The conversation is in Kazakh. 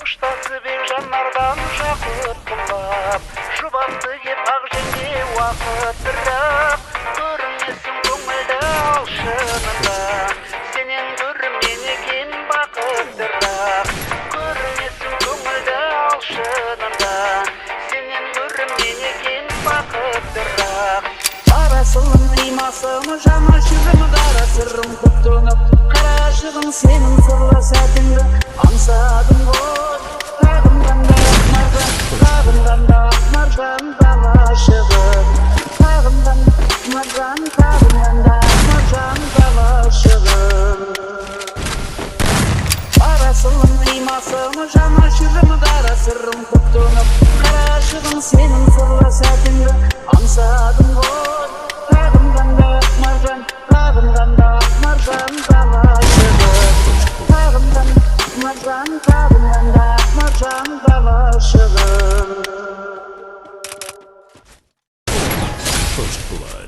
Штасыбек жанардан жақұтқылап, жұбатты кеп ақ жеңге уақыт бірақ, көрінесің көңілді алшынында, сенен көрімнен екен бақыттырақ. Көрінесің көңілді алшынында, сенен көрімнен екен бақыттырақ. Арасылың имасым, жана жүрім қара сырым көп төніп, қара жығын сенің сырлы сәтіңді аңсадым ғой. Маржан дала шығып, маржан дала шығып. Арасылың имасым, жана жүрім қара сырым көп төніп, қара жығын сенің сырлы сәтіңді аңсадым ғой. Маржан дала шығып, маржан дала шығып. First Blood.